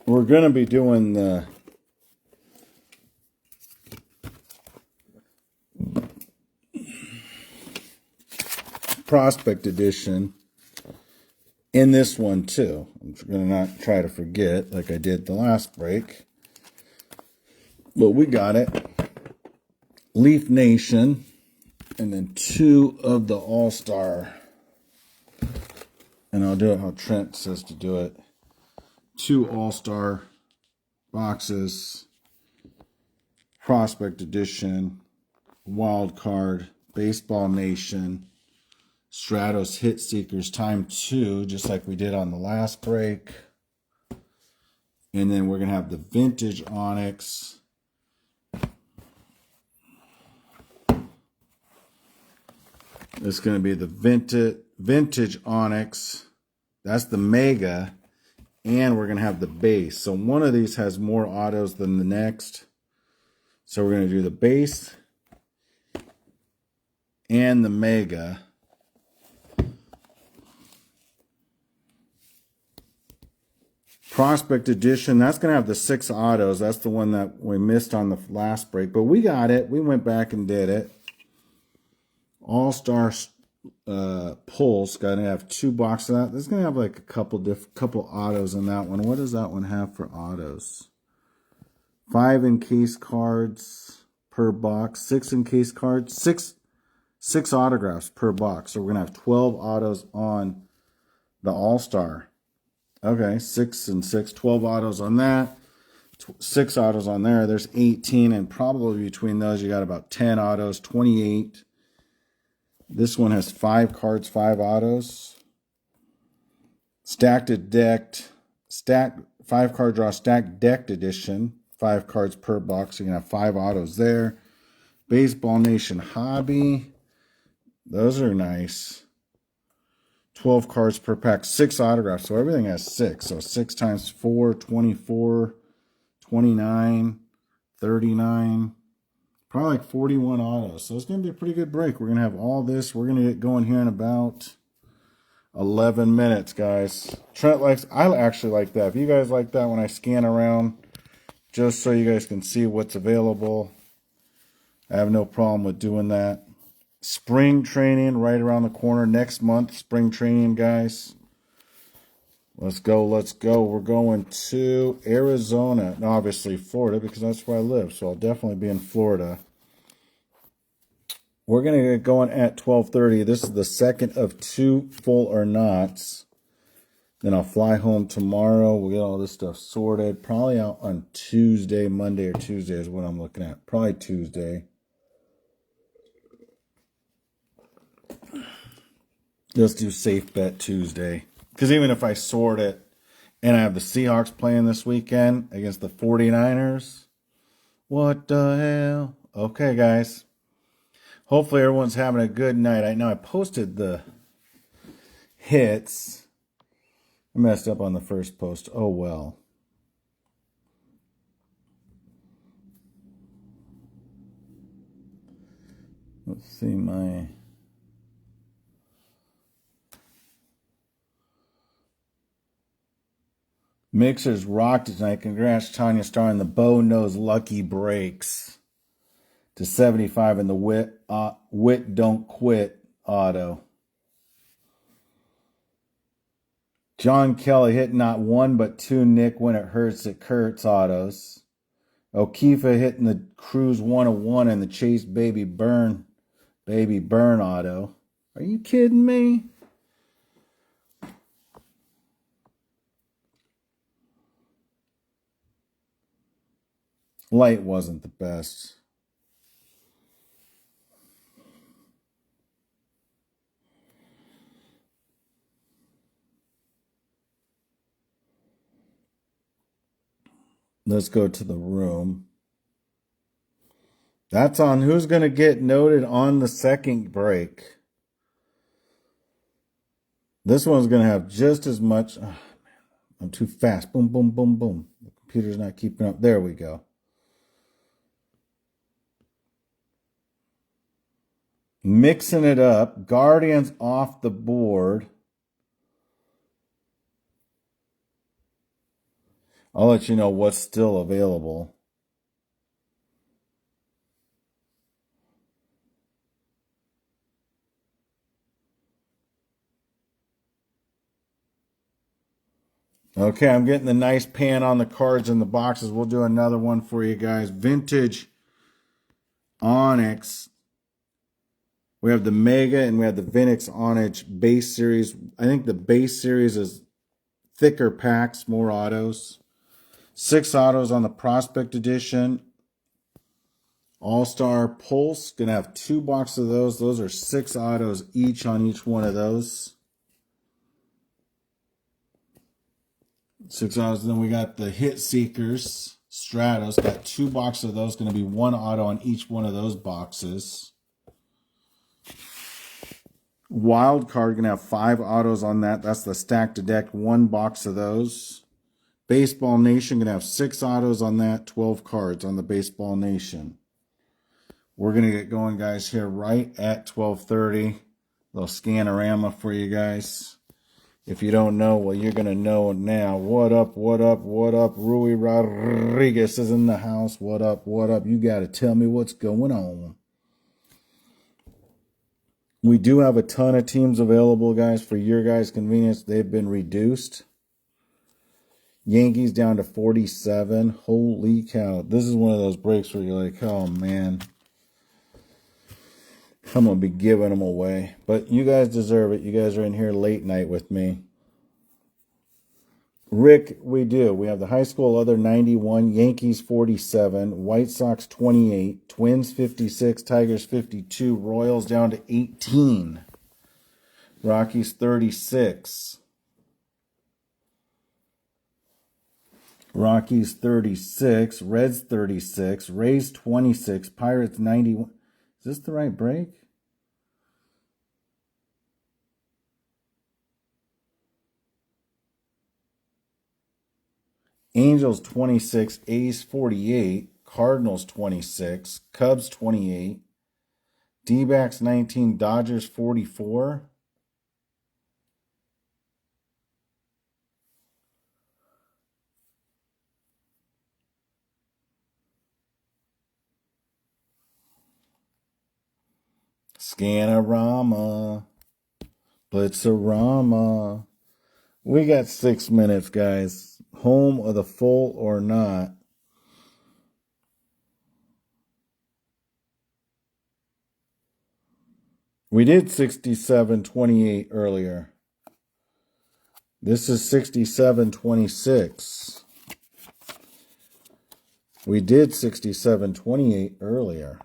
we're going to be doing the Prospect Edition in this one too. I'm going to not try to forget like I did the last break. But we got it. Leaf Nation. And then 2 of the All-Star. And I'll do it how Trent says to do it. 2 All-Star boxes. Prospect Edition. Wild Card. Baseball Nation. Stratos Hit Seekers time 2, just like we did on the last break. And then we're going to have the Vintage Onyx. It's going to be the vintage Onyx. That's the Mega. And we're going to have the base. So one of these has more autos than the next. So we're going to do the base and the Mega. Prospect Edition. That's going to have the 6 autos. That's the one that we missed on the last break. But we got it. We went back and did it. All-Star Pulse, got to have 2 boxes of that. There's going to have like a couple autos in that one. What does that one have for autos? 5 encase cards per box, 6 encase cards, 6 autographs per box. So we're going to have 12 autos on the All-Star. Okay, 6 and 6, 12 autos on that. 6 autos on there. There's 18, and probably between those you got about 10 autos, 28. This one has 5 cards, 5 autos. Stacked to decked, 5 card draw, stacked decked edition. 5 cards per box. You're going to have 5 autos there. Baseball Nation Hobby. Those are nice. 12 cards per pack. 6 autographs. So everything has 6. So 6 times 4, 24, 29, 39. Probably like 41 autos. So it's going to be a pretty good break. We're going to have all this. We're going to get going here in about 11 minutes, guys. Trent likes, I actually like that. If you guys like that when I scan around, just so you guys can see what's available, I have no problem with doing that. Spring training right around the corner. Next month, spring training, guys. Let's go, let's go. We're going to Arizona. And obviously Florida, because that's where I live. So I'll definitely be in Florida. We're going to get going at 12:30. This is the second of 2 full or nots. Then I'll fly home tomorrow. We'll get all this stuff sorted. Probably out on Tuesday, Monday or Tuesday is what I'm looking at. Probably Tuesday. Let's do safe bet Tuesday. Because even if I sort it and I have the Seahawks playing this weekend against the 49ers, what the hell? Okay, guys. Hopefully everyone's having a good night. I know I posted the hits. I messed up on the first post. Oh, well. Let's see my... Mixers rocked tonight. Congrats, Tanya Starr, and the Bow Nose Lucky Breaks to 75 in the Wit Don't Quit auto. John Kelly hit not 1 but 2 Nick When It Hurts It Kurtz autos. O'Keefe hitting the Cruise 101 and the Chase Baby Burn auto. Are you kidding me? Light wasn't the best. Let's go to the room. That's on who's going to get noted on the second break. This one's going to have just as much. Oh, man, I'm too fast. Boom, boom, boom, boom. The computer's not keeping up. There we go. Mixing it up. Guardians off the board. I'll let you know what's still available. Okay, I'm getting the nice pan on the cards and the boxes. We'll do another one for you guys. Vintage Onyx. We have the Mega and we have the Vintage Onyx base series. I think the base series is thicker packs, more autos. 6 autos on the Prospect Edition. All-Star Pulse. Gonna have 2 boxes of those. Those are 6 autos each on each one of those. 6 autos. Then we got the Hit Seekers. Stratos. Got 2 boxes of those. Gonna be 1 auto on each one of those boxes. Wild Card, gonna have 5 autos on that. That's the stack to deck, 1 box of those. Baseball Nation, gonna have 6 autos on that, 12 cards on the Baseball Nation. We're gonna get going, guys, here right at 12:30. Little scanorama for you guys. If you don't know, well, you're gonna know now. What up, what up, what up? Rui Rodriguez is in the house. What up, what up? You gotta tell me what's going on. We do have a ton of teams available, guys. For your guys' convenience, they've been reduced. Yankees down to 47. Holy cow. This is one of those breaks where you're like, oh, man. I'm going to be giving them away. But you guys deserve it. You guys are in here late night with me. Rick, we do. We have the high school other 91, Yankees 47, White Sox 28, Twins 56, Tigers 52, Royals down to 18, Rockies 36, Rockies 36, Reds 36, Rays 26, Pirates 91. Is this the right break? Angels 26, A's 48, Cardinals 26, Cubs 28, D-backs 19, Dodgers 44. Scanorama, Blitzarama. We got 6 minutes, guys. Home of the full or not. We did 67-28 earlier. This is 67-26. We did 67-28 earlier.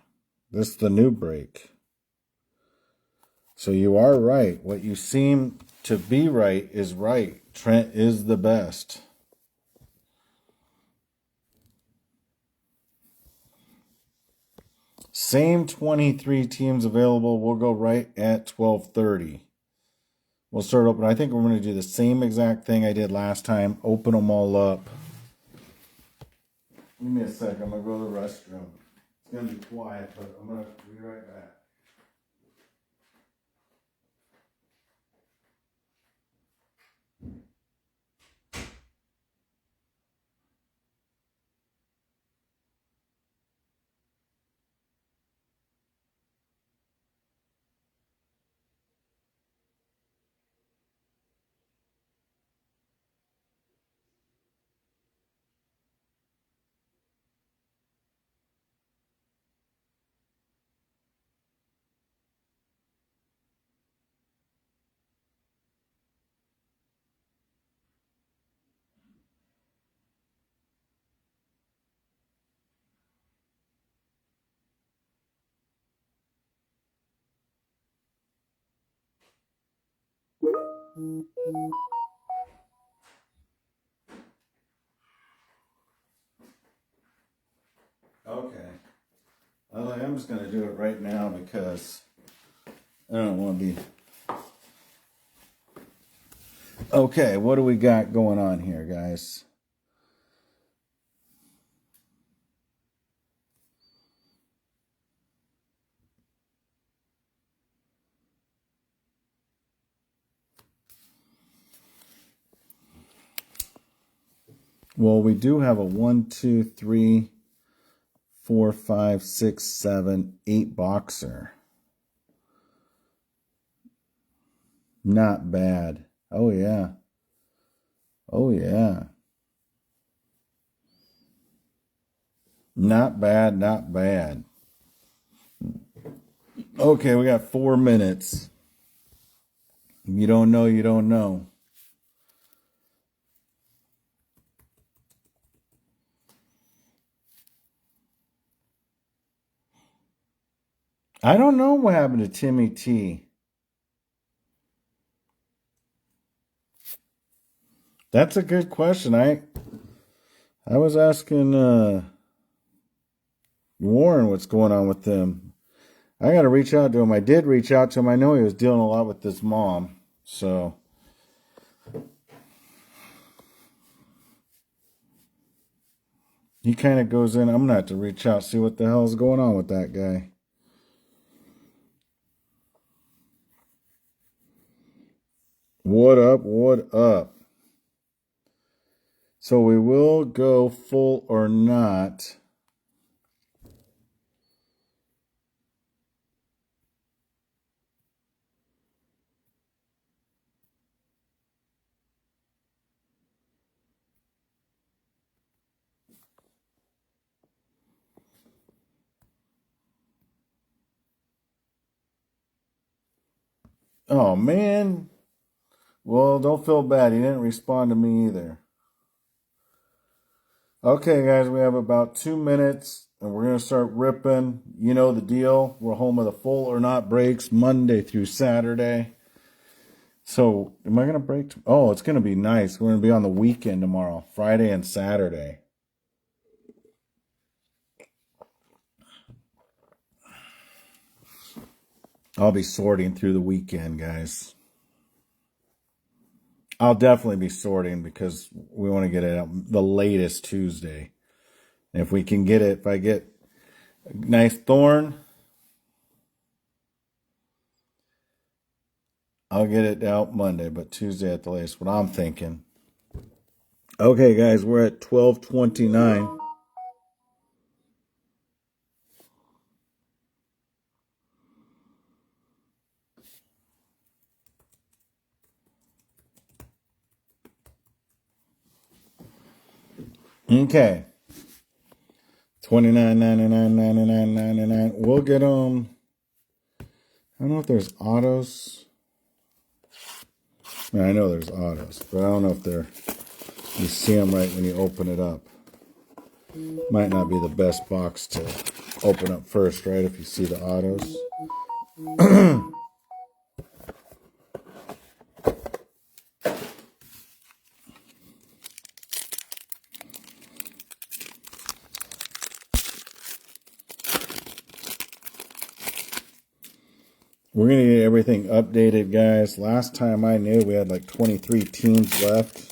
This is the new break. So you are right. What you seem to be right is right. Trent is the best. Same 23 teams available. We'll go right at 12:30. We'll start open. I think we're going to do the same exact thing I did last time. Open them all up. Give me a sec. I'm going to go to the restroom. It's going to be quiet, but I'm going to be right back. Okay. I'm just going to do it right now because I don't want to be... Okay, what do we got going on here, guys? Well, we do have a 1, 2, 3, 4, 5, 6, 7, 8 boxer. Not bad. Oh, yeah. Oh, yeah. Not bad, not bad. Okay, we got 4 minutes. You don't know, you don't know. I don't know what happened to Timmy T. That's a good question. I was asking Warren what's going on with them. I got to reach out to him. I did reach out to him. I know he was dealing a lot with his mom. So he kind of goes in. I'm going to have to reach out, see what the hell's going on with that guy. What up? What up? So we will go full or not. Oh, man. Well, don't feel bad. He didn't respond to me either. Okay, guys, we have about 2 minutes, and we're going to start ripping. You know the deal. We're home of the full or not breaks Monday through Saturday. So, am I going to break? Oh, it's going to be nice. We're going to be on the weekend tomorrow, Friday and Saturday. I'll be sorting through the weekend, guys. I'll definitely be sorting because we want to get it out the latest Tuesday. And if we can get it, if I get a nice thorn, I'll get it out Monday, but Tuesday at the latest, what I'm thinking. Okay, guys, we're at 12:29. Okay. 29.99.99.99. We'll get them. I don't know if there's autos. I know there's autos, but I don't know if they're. You see them right when you open it up. Might not be the best box to open up first, right? If you see the autos. We're going to get everything updated, guys. Last time I knew, we had like 23 teams left.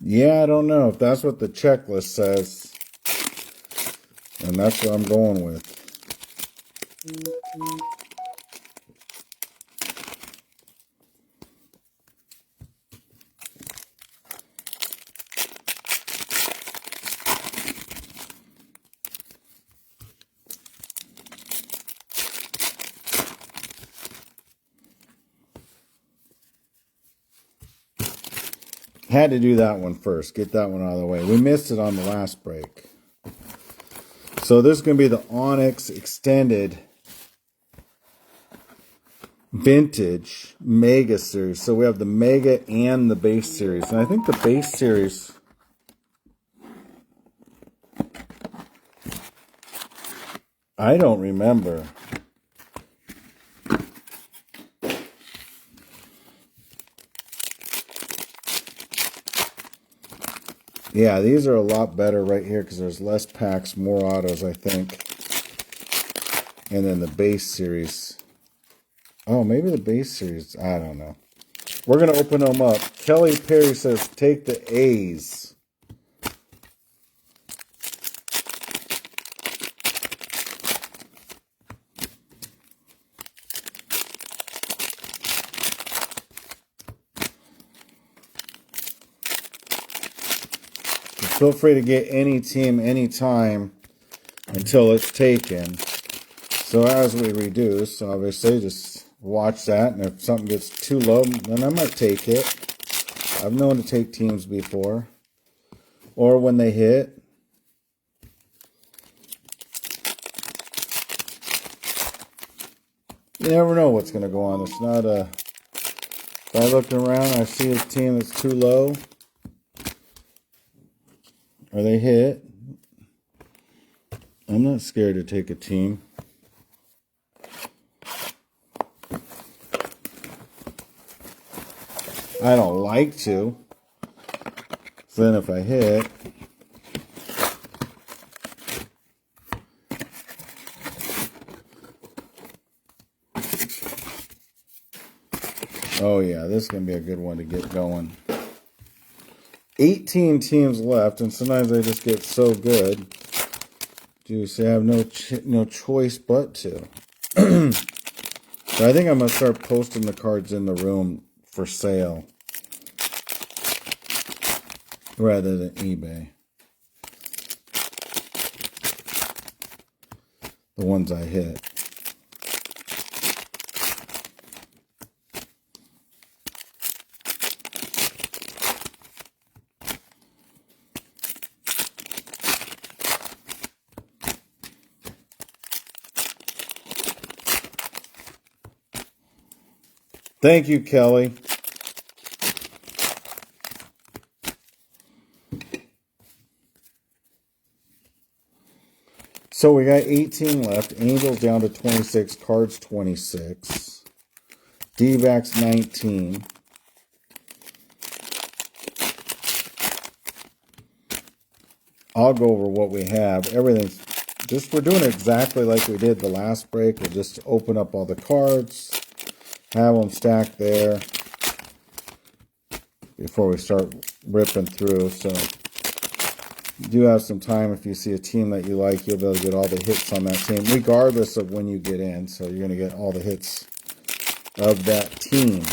Yeah, I don't know if that's what the checklist says. And that's what I'm going with. Had to do that one first. Get that one out of the way. We missed it on the last break. So this is going to be the Onyx Extended Vintage Mega Series. So we have the Mega and the Base Series. And I think the Base Series... I don't remember. Yeah, these are a lot better right here because there's less packs, more autos, I think. And then the Base Series. Oh, maybe the Base Series. I don't know. We're going to open them up. Kelly Perry says, take the A's. Feel free to get any team anytime until it's taken. So as we reduce, obviously, just watch that. And if something gets too low, then I might take it. I've known to take teams before. Or when they hit. You never know what's going to go on. It's not a... If I look around, I see a team that's too low. Or they hit. I'm not scared to take a team. I don't like to. So then if I hit... Oh yeah, this is going to be a good one to get going. 18 teams left, and sometimes they just get so good. You say I have no choice but to. So I think I'm going to start posting the cards in the room for sale rather than eBay. The ones I hit. Thank you, Kelly. So we got 18 left. Angels down to 26. Cards 26. D-backs 19. I'll go over what we have. Everything's just, we're doing exactly like we did the last break. We'll just open up all the cards. Have them stacked there before we start ripping through. So you do have some time. If you see a team that you like, you'll be able to get all the hits on that team, regardless of when you get in. So you're going to get all the hits of that team.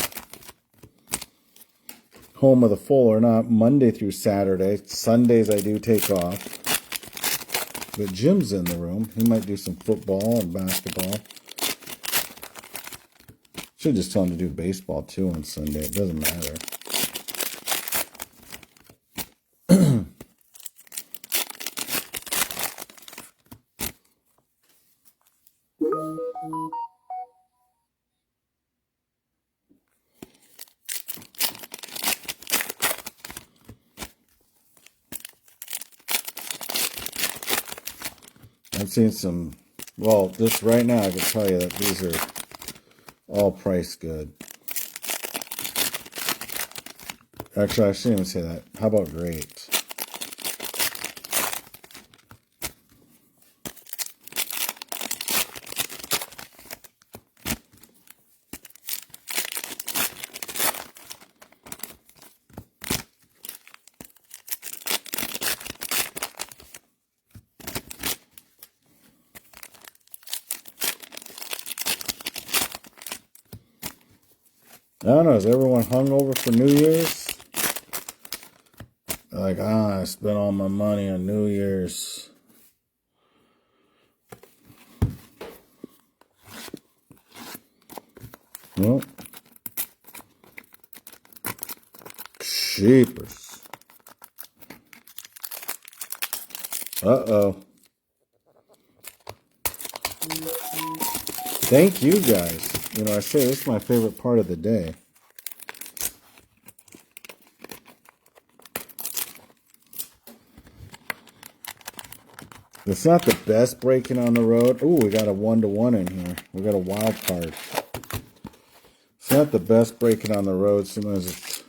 Home of the full or not, Monday through Saturday. Sundays I do take off. But Jim's in the room. He might do some football and basketball. Should just tell him to do baseball too on Sunday. It doesn't matter. I've seen some, well, just right now I can tell you that these are all priced good. Actually, I shouldn't even say that. How about great? I don't know, is everyone hungover for New Year's? They're like, I spent all my money on New Year's. Well, cheapers. Uh-oh. Thank you guys. You know, I say this is my favorite part of the day. It's not the best breaking on the road. Ooh, we got a 1-to-1 in here. We got a wild card. It's not the best breaking on the road. Sometimes it's...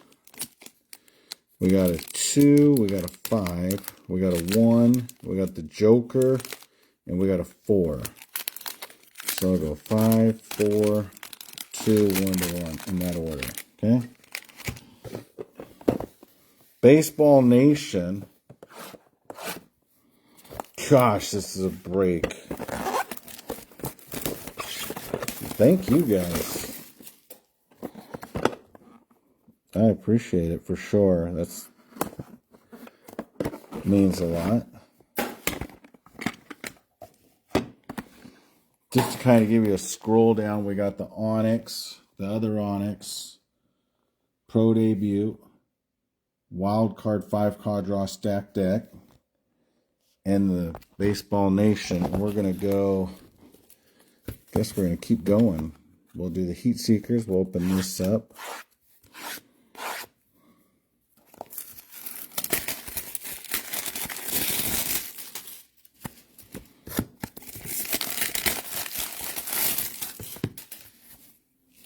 We got a 2. We got a 5. We got a 1. We got the Joker. And we got a 4. So I'll go 5, 4, 2, 1-to-1 in that order. Okay? Baseball Nation. Gosh, this is a break. Thank you guys. I appreciate it for sure. That's means a lot. Just to kind of give you a scroll down, we got the Onyx, the other Onyx, Pro Debut, Wild Card 5-card draw stack deck, and the Baseball Nation. And we're going to go, I guess we're going to keep going. We'll do the Heat Seekers. We'll open this up.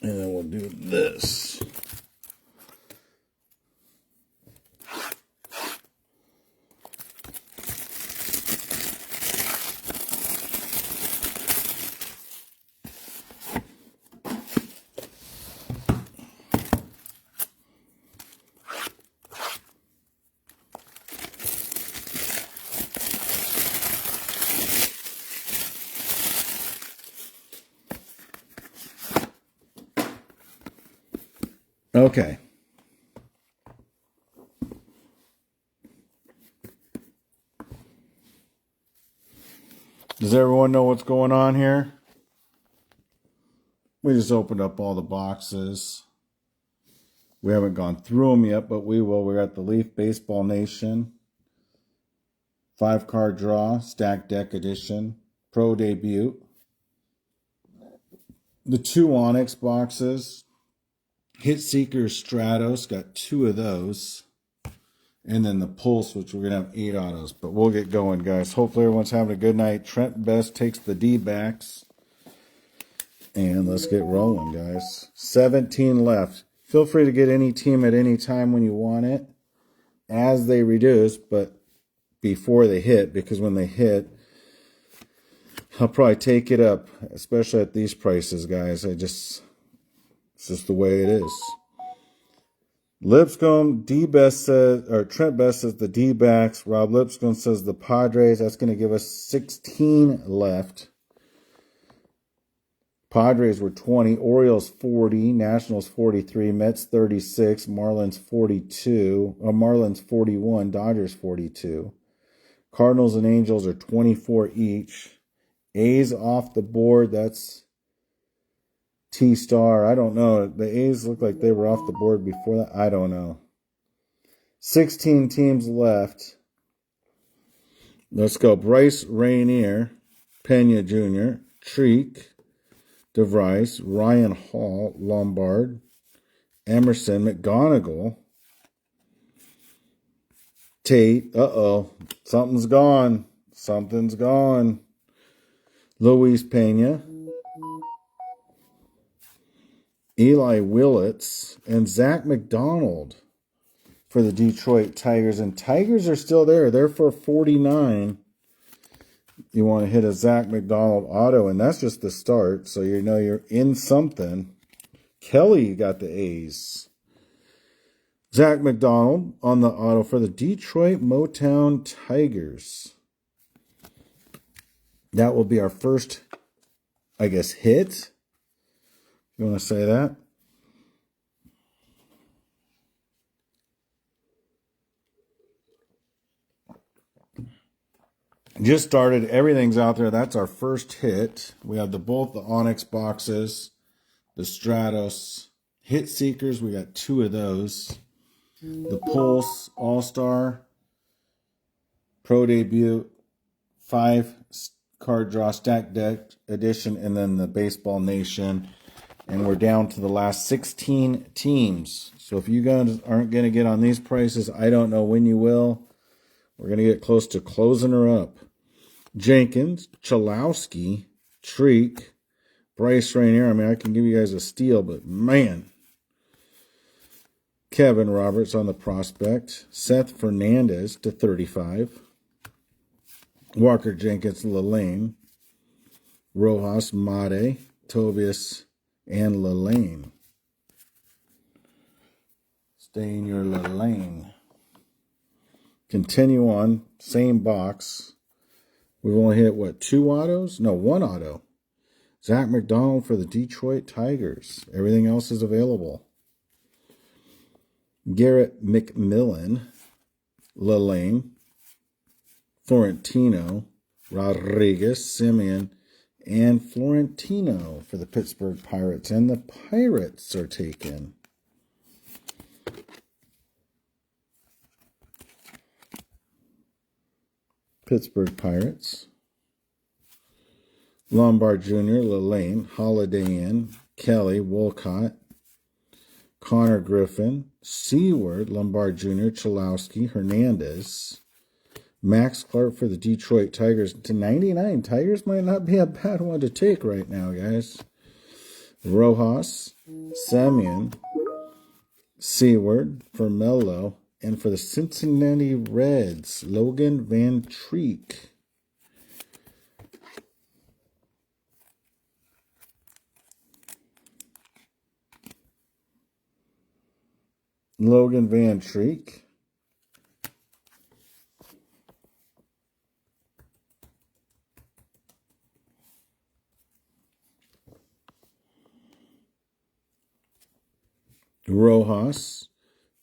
And then we'll do this. Okay. Does everyone know what's going on here? We just opened up all the boxes. We haven't gone through them yet, but we will. We got the Leaf Baseball Nation, 5-card draw, stack deck edition, Pro Debut. The 2 Onyx boxes. Hit Seekers Stratos, got 2 of those. And then the Pulse, which we're going to have 8 autos. But we'll get going, guys. Hopefully everyone's having a good night. Trent Best takes the D-backs. And let's get rolling, guys. 17 left. Feel free to get any team at any time when you want it, as they reduce, but before they hit, because when they hit, I'll probably take it up, especially at these prices, guys. It's just the way it is. Lipscomb, D-Best says, or Trent Best says the D-backs. Rob Lipscomb says the Padres. That's going to give us 16 left. Padres were 20, Orioles 40, Nationals 43, Mets 36, Marlins 42, Marlins 41, Dodgers 42. Cardinals and Angels are 24 each. A's off the board. That's T-Star. I don't know. The A's look like they were off the board before that. I don't know. 16 teams left. Let's go. Bryce Rainier, Pena Jr., Treek, DeVries, Ryan Hall, Lombard, Emerson, McGonigal, Tate. Uh-oh. Something's gone. Something's gone. Luis Pena, Eli Willits, and Zach McDonald for the Detroit Tigers. And Tigers are still there. They're for 49. You want to hit a Zach McDonald auto, and that's just the start, so you know you're in something. Kelly got the A's. Zach McDonald on the auto for the Detroit Motown Tigers. That will be our first, I guess, hit. You want to say that? Just started. Everything's out there. That's our first hit. We have both the Onyx boxes, the Stratos, Hit Seekers. We got 2 of those. The Pulse All-Star, Pro Debut, 5-card draw stack deck edition, and then the Baseball Nation. And we're down to the last 16 teams. So if you guys aren't going to get on these prices, I don't know when you will. We're going to get close to closing her up. Jenkins, Chalowski, Treek, Bryce Rainier. I mean, I can give you guys a steal, but man. Kevin Roberts on the prospect. Seth Fernandez to 35. Walker Jenkins, Lalane. Rojas, Made, Tobias, and Lalane. Stay in your Lalane. Continue on. Same box. We've only hit, what, 2 autos? No, 1 auto. Zach McDonald for the Detroit Tigers. Everything else is available. Garrett McMillan, Lalane, Florentino, Rodriguez, Simeon, and Florentino for the Pittsburgh Pirates. And the Pirates are taken. Pittsburgh Pirates. Lombard Jr., Lalane, Holiday Inn, Kelly, Wolcott, Connor Griffin, Seward, Lombard Jr., Chalowski, Hernandez, Max Clark for the Detroit Tigers to 99. Tigers might not be a bad one to take right now, guys. Rojas, Semyon, Seward, Vermello, and for the Cincinnati Reds, Logan Van Treek. Logan Van Treek. Rojas,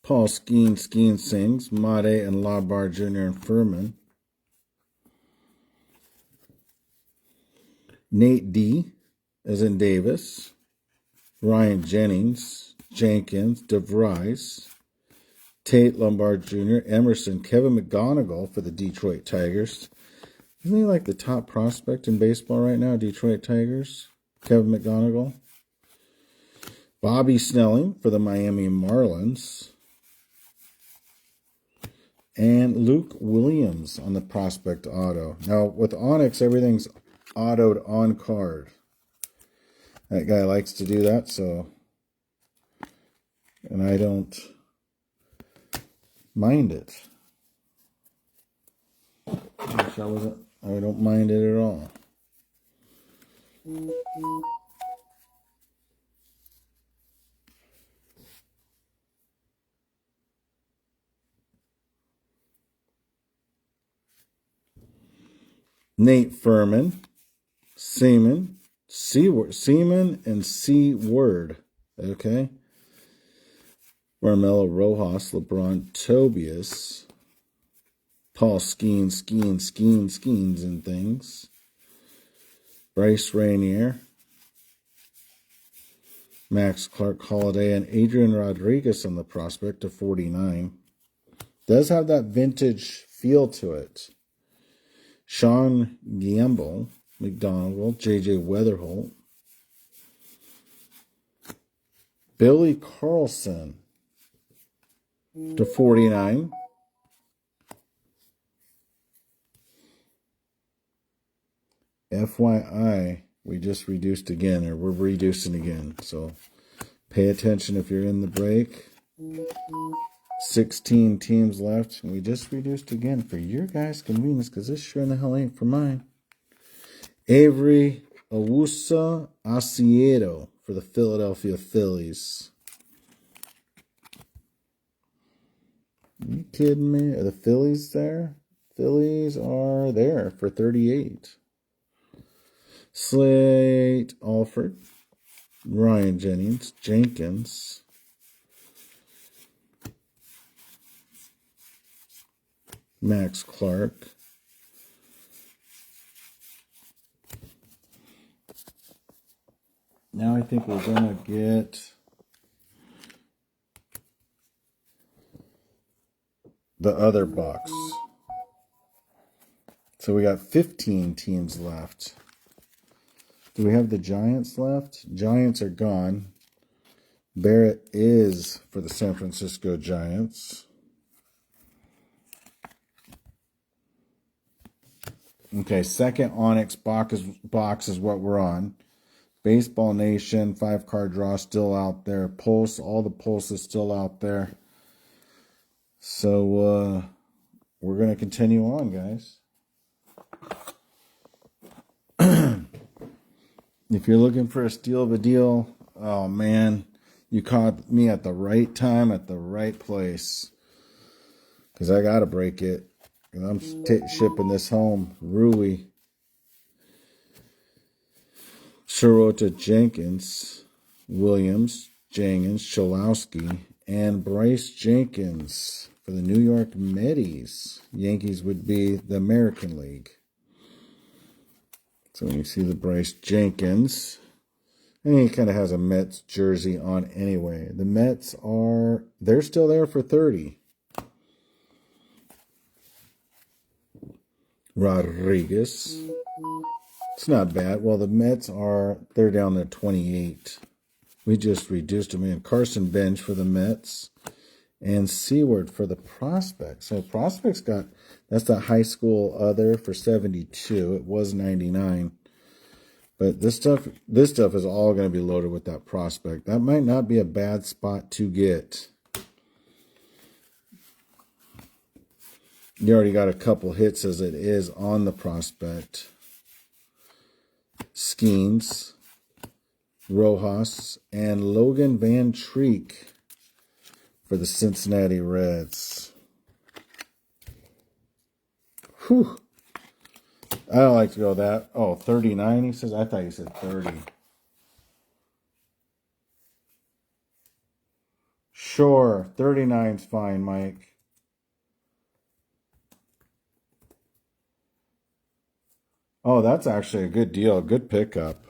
Paul Skeen Sings, Made and Lombard Jr. and Furman. Nate D, as in Davis. Ryan Jennings, Jenkins, DeVries, Tate, Lombard Jr., Emerson, Kevin McGonigal for the Detroit Tigers. Isn't he like the top prospect in baseball right now, Detroit Tigers? Kevin McGonigal. Bobby Snelling for the Miami Marlins. And Luke Williams on the prospect auto. Now, with Onyx, everything's autoed on card. That guy likes to do that, so... And I don't mind it. I don't mind it at all. Nate Furman, Seaman, and Seward. Okay. Marmelo Rojas, LeBron Tobias, Paul Skeens and things. Bryce Rainier, Max Clark Holiday, and Adrian Rodriguez on the prospect to 49. Does have that vintage feel to it. Sean Gamble, McDonald, J.J. Weatherholt. Billy Carlson to 49. FYI, we just reduced again, or we're reducing again. So pay attention if you're in the break. 16 teams left, and we just reduced again for your guys' convenience, because this sure in the hell ain't for mine. Avery Awusa Asiedo for the Philadelphia Phillies. Are you kidding me? Are the Phillies there? Phillies are there for 38. Slate Alford, Ryan Jennings, Jenkins, Max Clark, now I think we're going to get the other box. So we got 15 teams left. Do we have the Giants left? Giants are gone. Barrett is for the San Francisco Giants. Okay, second Onyx box is what we're on. Baseball Nation, 5-card draw still out there. Pulse, all the Pulse is still out there. So we're going to continue on, guys. If you're looking for a steal of a deal, oh man, you caught me at the right time, at the right place. because I got to break it. And I'm shipping this home. Rui, Sirota Jenkins, Williams, Jenkins, Cholowski, and Bryce Jenkins for the New York Mets. Yankees would be the American League. So when you see the Bryce Jenkins, and he kind of has a Mets jersey on anyway. The Mets they're still there for 30. Rodriguez. It's not bad. Well, the Mets they're down to 28. We just reduced them in. Carson Bench for the Mets. And Seward for the Prospects. So Prospects that's the high school other for 72. It was 99. But this stuff is all going to be loaded with that Prospect. That might not be a bad spot to get. You already got a couple hits as it is on the Prospect. Skeens, Rojas, and Logan Van Treek for the Cincinnati Reds. Whew. I don't like to go that. Oh, 39, he says. I thought you said 30. Sure, 39's fine, Mike. Oh, that's actually a good deal. Good pickup.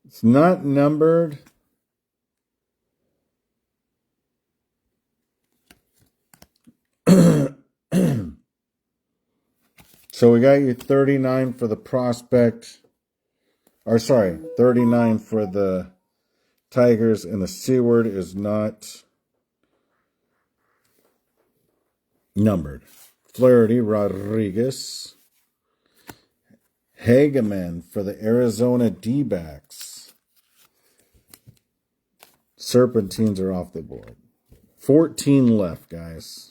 It's not numbered. So we got you 39 for the Prospect. Or sorry, 39 for the Tigers, and the Seward is not numbered. Flaherty, Rodriguez. Hageman for the Arizona D-backs. Serpentines are off the board. 14 left, guys.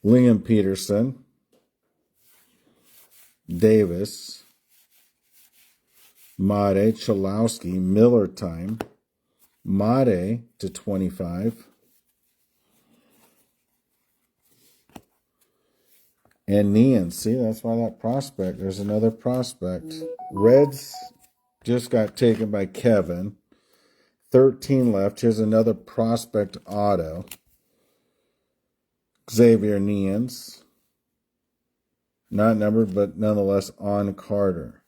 Liam Peterson. Davis. Made, Cholowski, Miller time. Made to 25. And Nean. See, that's why that Prospect. There's another Prospect. Reds just got taken by Kevin. 13 left. Here's another Prospect auto. Xavier Neans. Not numbered, but nonetheless on Carter.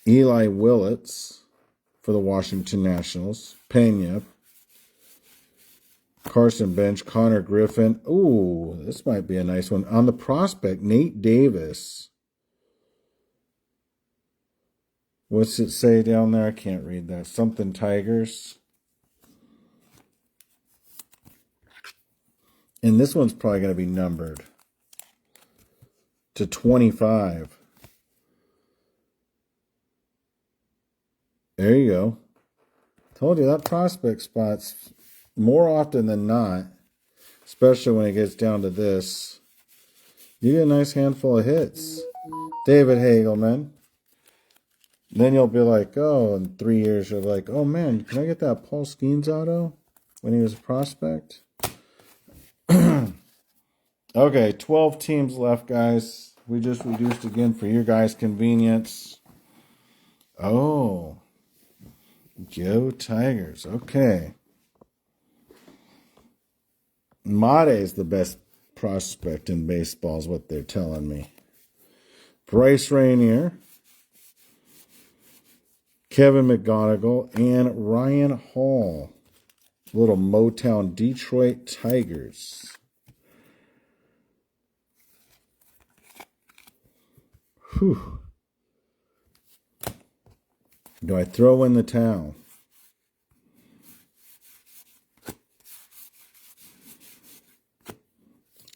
Eli Willits for the Washington Nationals. Pena. Carson Bench. Connor Griffin. Ooh, this might be a nice one. On the Prospect, Nate Davis. What's it say down there? I can't read that. Something Tigers. And this one's probably going to be numbered to 25. There you go. Told you that Prospect spot's more often than not, especially when it gets down to this, you get a nice handful of hits. David Hagelman. Then you'll be like, oh, in 3 years, you're like, oh man, can I get that Paul Skeens auto when he was a Prospect? Okay, 12 teams left, guys. We just reduced again for your guys' convenience. Oh, Go Tigers. Okay. Mate is the best prospect in baseball is what they're telling me. Bryce Rainier, Kevin McGonigal, and Ryan Hall. Little Motown Detroit Tigers. Whew. Do I throw in the towel?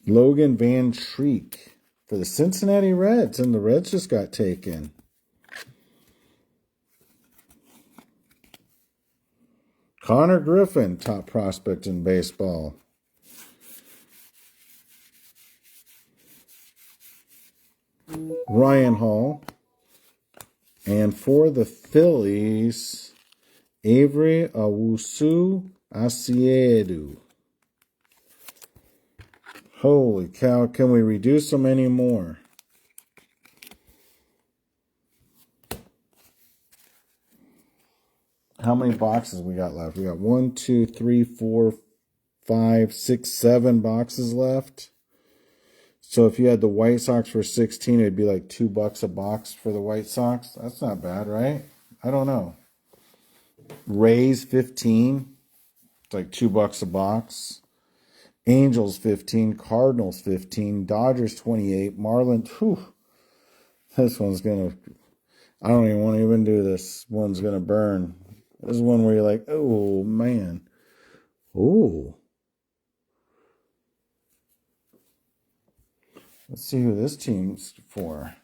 Logan Van Treek for the Cincinnati Reds, and the Reds just got taken. Connor Griffin, top prospect in baseball. Ryan Hall. And for the Phillies, Avery Awusu Asiedu. Holy cow, can we reduce them anymore? How many boxes we got left? We got 1, 2, 3, 4, 5, 6, 7 boxes left. So if you had the White Sox for 16, it'd be like $2 a box for the White Sox. That's not bad, right? I don't know. Rays 15. It's like $2 a box. Angels 15. Cardinals 15. Dodgers 28. Marlins. Whew. This one's going to... I don't even want to even do this. One's going to burn. This is one where you're like, oh, man. Ooh. Let's see who this team's for.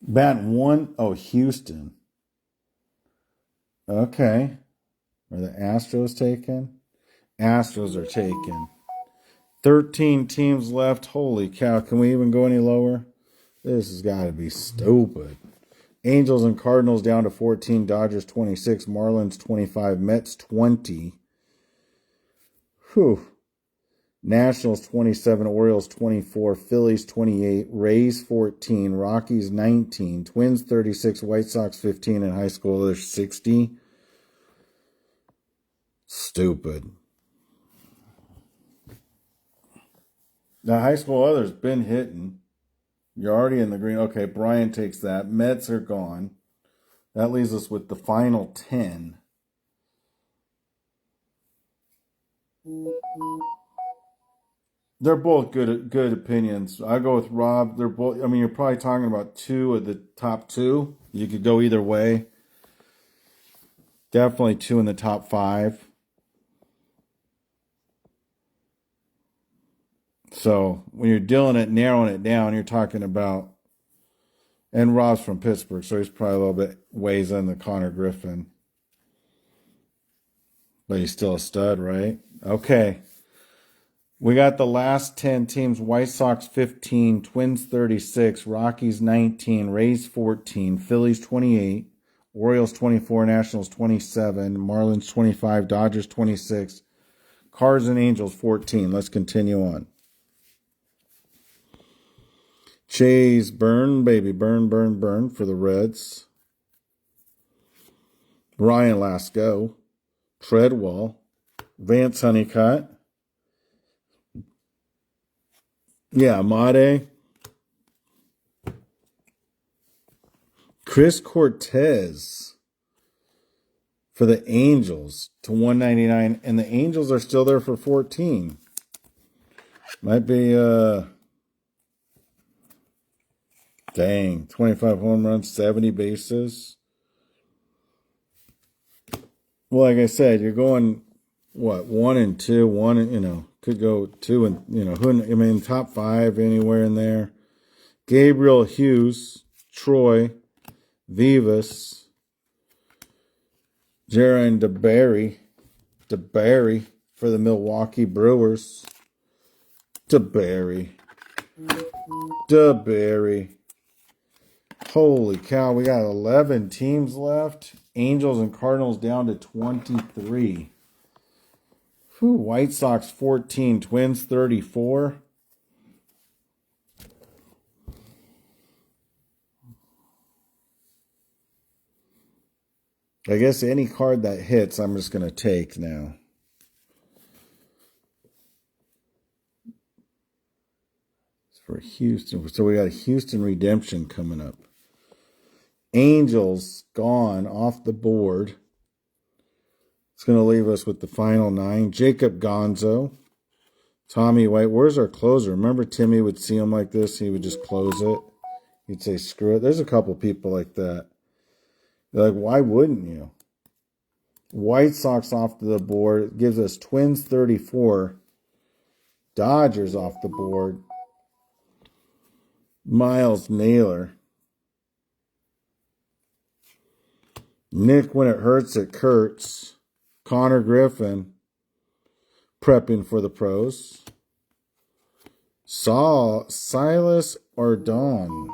Bat 1. Oh, Houston. Okay. Are the Astros taken? Astros are taken. 13 teams left. Holy cow. Can we even go any lower? This has got to be stupid. Angels and Cardinals down to 14. Dodgers 26. Marlins 25. Mets 20. Whew. Nationals 27. Orioles 24. Phillies 28. Rays 14. Rockies 19. Twins 36. White Sox 15. And high school there's 60. Stupid. Now, high school others been hitting. You're already in the green. Okay, Brian takes that. Mets are gone. That leaves us with the final 10. They're both good opinions. I go with Rob. They're both. I mean, you're probably talking about 2 of the top 2. You could go either way. Definitely 2 in the top 5. So when you're narrowing it down, you're talking about, and Rob's from Pittsburgh, so he's probably a little bit ways in the Connor Griffin. But he's still a stud, right? Okay. We got the last 10 teams. White Sox 15, Twins 36, Rockies 19, Rays 14, Phillies 28, Orioles 24, Nationals 27, Marlins 25, Dodgers 26, Cards and Angels 14. Let's continue on. Chase, burn, baby, burn for the Reds. Ryan Lasco, Treadwell, Vance Honeycutt. Yeah, Amade. Chris Cortez for the Angels to 199. And the Angels are still there for 14. Might be, dang, 25 home runs, 70 bases. Well, like I said, you're going, what, 1 and 2, 1, could go 2 and, top 5 anywhere in there. Gabriel Hughes, Troy, Vivas, Jaron DeBerry for the Milwaukee Brewers. DeBerry. Holy cow, we got 11 teams left. Angels and Cardinals down to 23. Whew, White Sox 14, Twins 34. I guess any card that hits, I'm just going to take now. It's for Houston. So we got a Houston redemption coming up. Angels gone off the board. It's going to leave us with the final 9. Jacob Gonzo. Tommy White. Where's our closer? Remember Timmy would see him like this? He would just close it. He'd say, screw it. There's a couple people like that. They're like, why wouldn't you? White Sox off the board. It gives us Twins 34. Dodgers off the board. Miles Naylor. Nick, when it hurts, it curts. Connor Griffin, prepping for the pros. Silas or Dawn.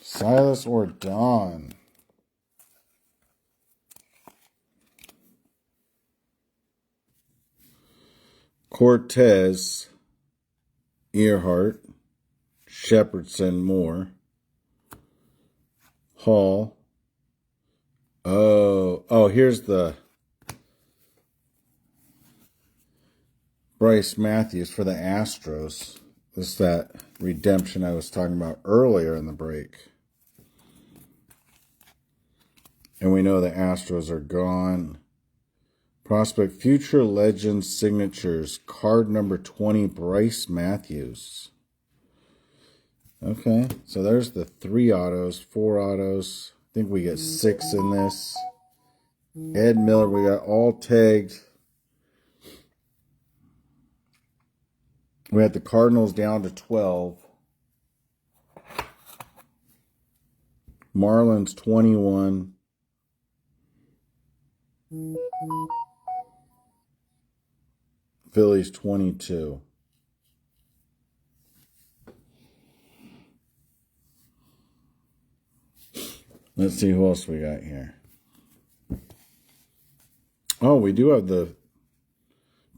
Silas or Dawn. Cortez, Earhart, Shepherdson, Moore, Hall. Oh, here's the Bryce Matthews for the Astros. This is that redemption I was talking about earlier in the break. And we know the Astros are gone. Prospect Future Legends Signatures. Card number 20, Bryce Matthews. Okay, so there's the 3 autos, 4 autos. I think we get 6 in this. Ed Miller, we got all tagged. We had the Cardinals down to 12. Marlins 21. Phillies 22. Let's see who else we got here. Oh, we do have the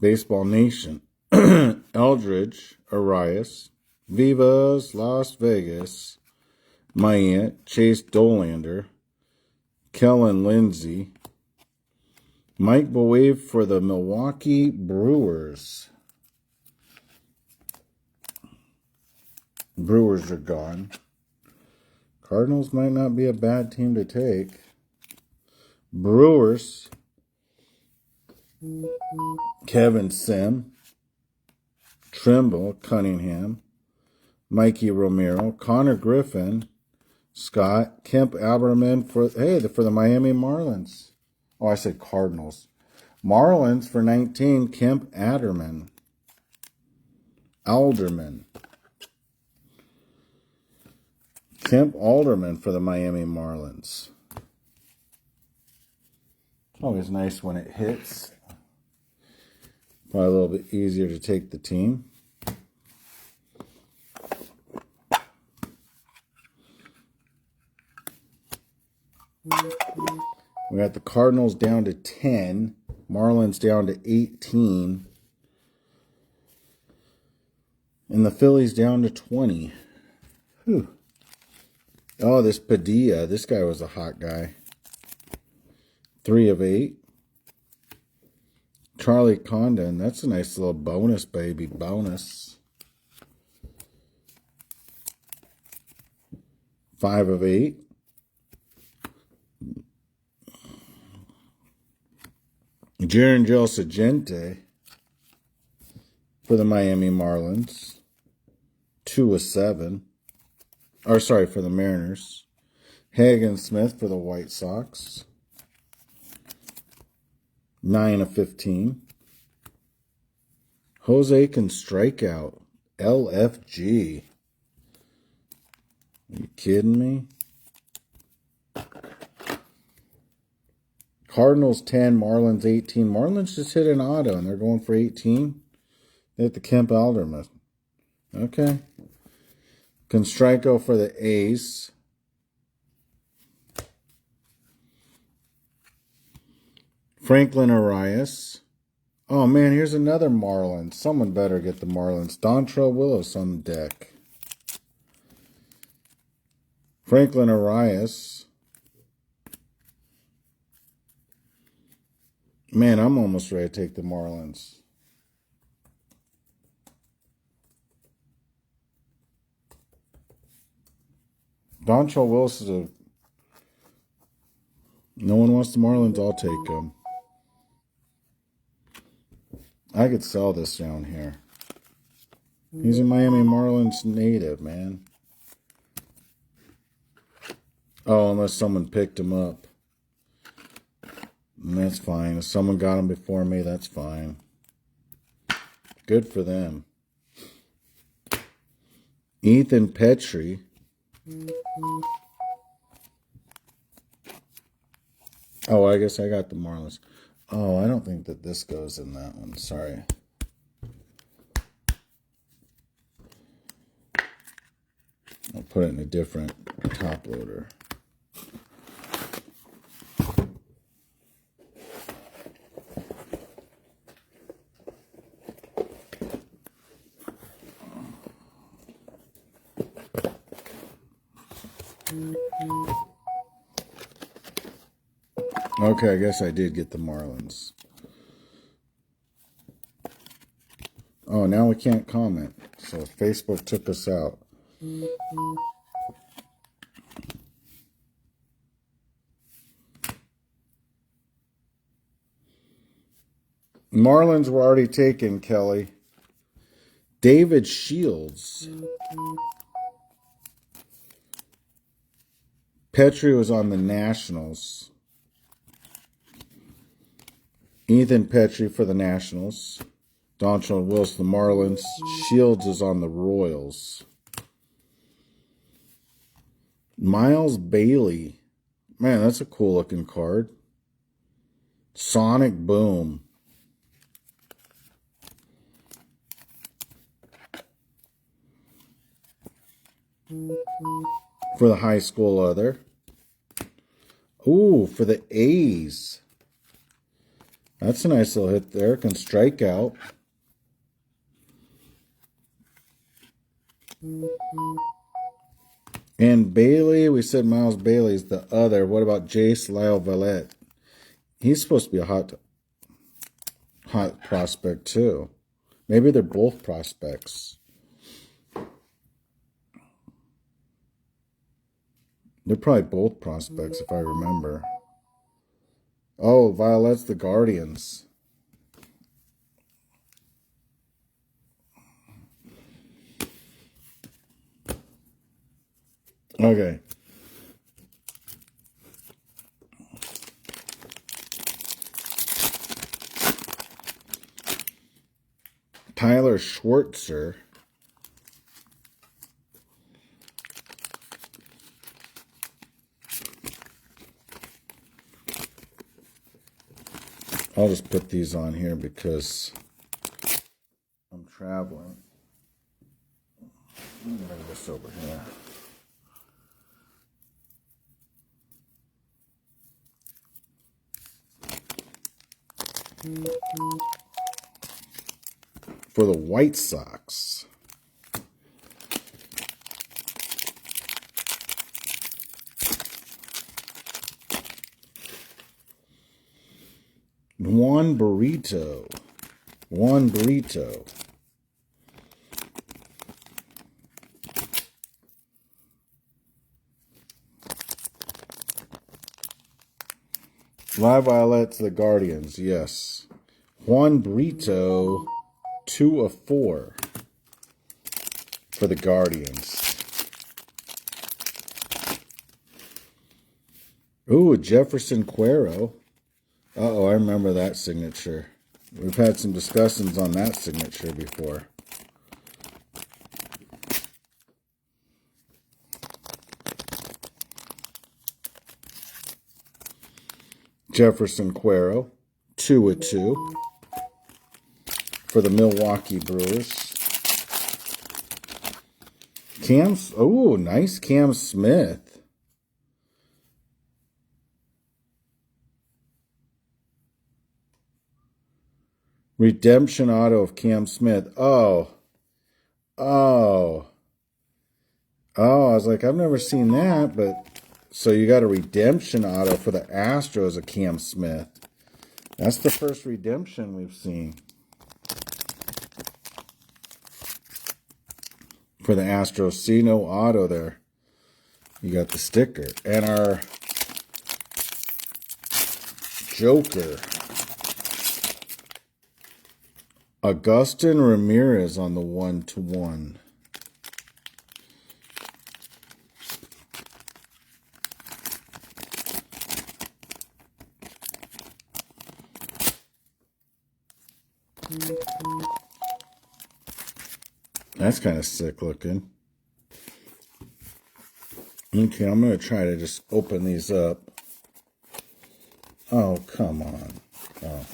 Baseball Nation. Eldridge, Arias, Vivas, Las Vegas, Mayant, Chase Dolander, Kellen Lindsey, Mike Boave for the Milwaukee Brewers. Brewers are gone. Cardinals might not be a bad team to take. Brewers, Kevin Sim, Trimble, Cunningham, Mikey Romero, Connor Griffin, Scott, Kemp Alberman for the Miami Marlins. Oh, I said Cardinals. Marlins for 19, Kemp Alderman. Kemp Alderman for the Miami Marlins. It's always nice when it hits. Probably a little bit easier to take the team. We got the Cardinals down to 10. Marlins down to 18. And the Phillies down to 20. Whew. Oh, this Padilla. This guy was a hot guy. 3 of 8. Charlie Condon. That's a nice little bonus, baby. Bonus. 5 of 8. Jaron Gel Sagente for the Miami Marlins. 2 of 7. Or, sorry, for the Mariners. Hagen Smith for the White Sox. 9 of 15. Jose can strike out. LFG. Are you kidding me? Cardinals 10, Marlins 18. Marlins just hit an auto, and they're going for 18. They hit the Kemp Alderman. Okay. Constrico for the A's. Franklin Arias. Oh, man, here's another Marlins. Someone better get the Marlins. Dontrell Willis on the deck. Franklin Arias. Man, I'm almost ready to take the Marlins. Dontrell Willis is a... No one wants the Marlins, I'll take them. I could sell this down here. He's a Miami Marlins native, man. Oh, unless someone picked him up. And that's fine. If someone got him before me, that's fine. Good for them. Ethan Petrie Oh, I guess I got the Marlins. Oh, I don't think that this goes in that one. Sorry. I'll put it in a different top loader. Okay, I guess I did get the Marlins. Oh, now we can't comment. So Facebook took us out. Marlins were already taken, Kelly. David Shields. Petrie was on the Nationals. Ethan Petrie for the Nationals. Dontrell Wilson, the Marlins. Shields is on the Royals. Miles Bailey. Man, that's a cool looking card. Sonic Boom. For the high school other. Ooh, for the A's. That's a nice little hit there. Can strike out. And Bailey, we said Miles Bailey's the other. What about Jace Lyle Vallette? He's supposed to be a hot prospect too. Maybe they're both prospects. They're probably both prospects if I remember. Oh, Violet's the Guardians. Okay. Tyler Schwartzer. I'll just put these on here because I'm traveling. Let me bring this over here. For the White Sox. Juan Burrito. Live Violets, the Guardians, yes. Juan Burrito, 2 of 4 for the Guardians. Ooh, Jefferson Cuero. Uh-oh, I remember that signature. We've had some discussions on that signature before. Jefferson Cuero, 2 of 2 for the Milwaukee Brewers. Nice Cam Smith. Redemption auto of Cam Smith. Oh, I was like, I've never seen that, but so you got a redemption auto for the Astros of Cam Smith. That's the first redemption we've seen for the Astros. See, no auto there. You got the sticker. And our Joker, Agustin Ramirez on the 1/1. That's kind of sick looking. Okay, I'm going to try to just open these up. Oh, come on. Oh.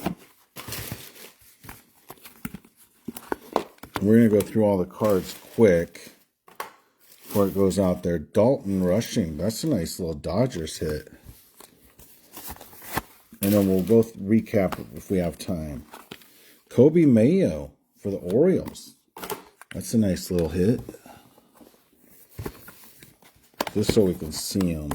We're going to go through all the cards quick before it goes out there. Dalton Rushing. That's a nice little Dodgers hit. And then we'll go recap if we have time. Kobe Mayo for the Orioles. That's a nice little hit. Just so we can see them.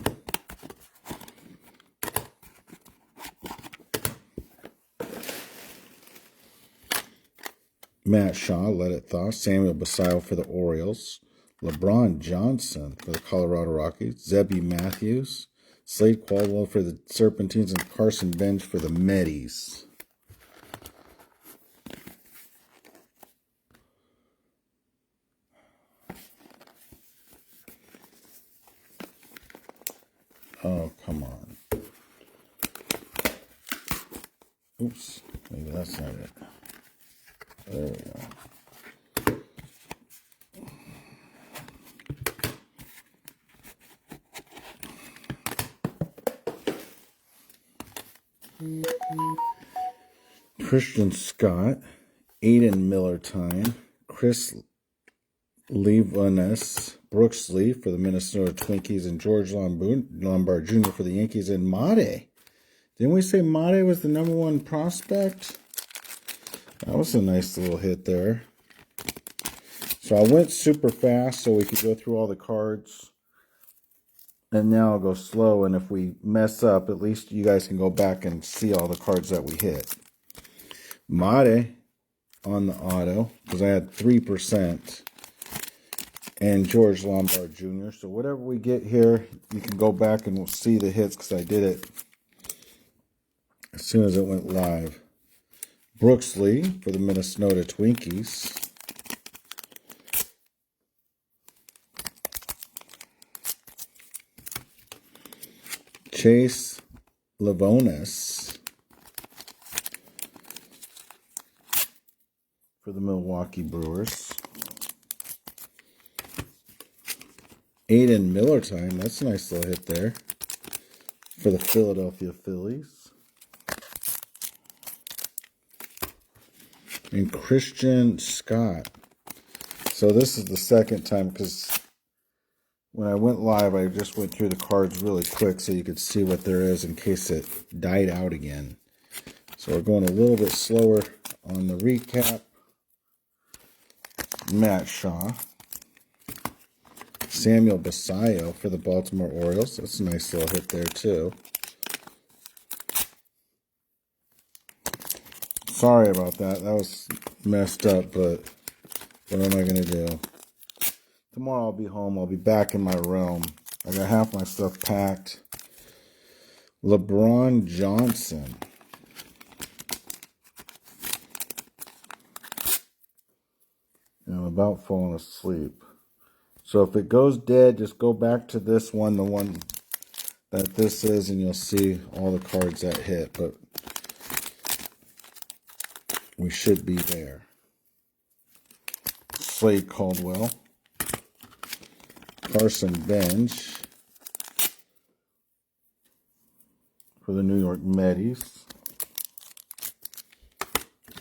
Matt Shaw, Let It Thaw. Samuel Basayo for the Orioles. LeBron Johnson for the Colorado Rockies. Zebby Matthews. Slade Caldwell for the Serpentines. And Carson Bench for the Medis. Oh, come on. Oops. Maybe that's not it. There we go. Christian Scott, Aiden Miller time, Chris Levanes, Brooks Lee for the Minnesota Twinkies, and George Lombard Jr. for the Yankees, and Mate. Didn't we say Mate was the #1 prospect? That was a nice little hit there. So I went super fast so we could go through all the cards. And now I'll go slow, and if we mess up, at least you guys can go back and see all the cards that we hit. Mate on the auto, because I had 3%. And George Lombard Jr. So whatever we get here, you can go back and we'll see the hits, because I did it as soon as it went live. Brooks Lee for the Minnesota Twinkies. Chase Levonis for the Milwaukee Brewers. Aiden Miller time. That's a nice little hit there for the Philadelphia Phillies. And Christian Scott. So this is the second time, because when I went live, I just went through the cards really quick so you could see what there is in case it died out again. So we're going a little bit slower on the recap. Matt Shaw. Samuel Basayo for the Baltimore Orioles. That's a nice little hit there too. Sorry about that. That was messed up, but what am I going to do? Tomorrow I'll be home. I'll be back in my room. I got half my stuff packed. LeBron Johnson. And I'm about falling asleep. So if it goes dead, just go back to this one, the one that this is, and you'll see all the cards that hit. But we should be there. Slade Caldwell. Carson Bench for the New York Medis.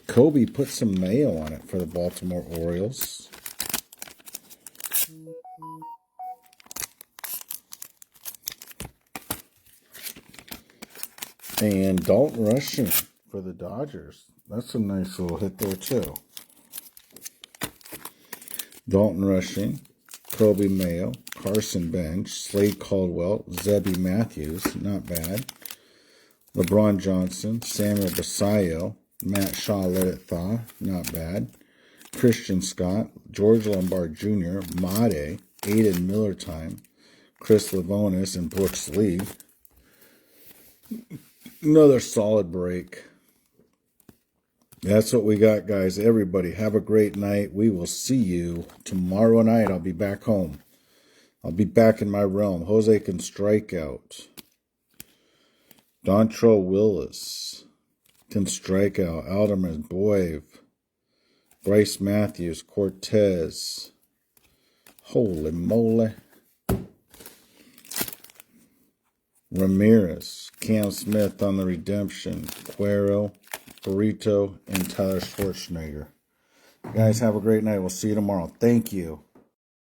Kobe put some mayo on it for the Baltimore Orioles. And Dalton Rushing for the Dodgers. That's a nice little hit there too. Dalton Rushing, Kobe Mayo, Carson Bench, Slade Caldwell, Zebby Matthews, not bad. LeBron Johnson, Samuel Basayo, Matt Shaw, Let It Thaw, not bad. Christian Scott, George Lombard Jr., Mate, Aiden Miller time, Chris Levonis, and Brooks Lee. Another solid break. That's what we got, guys. Everybody, have a great night. We will see you tomorrow night. I'll be back home. I'll be back in my realm. Jose can strike out. Dontrell Willis can strike out. Alderman Boyd. Bryce Matthews. Cortez. Holy moly. Ramirez, Cam Smith on the redemption, Cuero, Burrito, and Tyler Schwarzenegger. You guys have a great night. We'll see you tomorrow. Thank you.